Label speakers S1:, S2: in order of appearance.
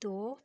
S1: 2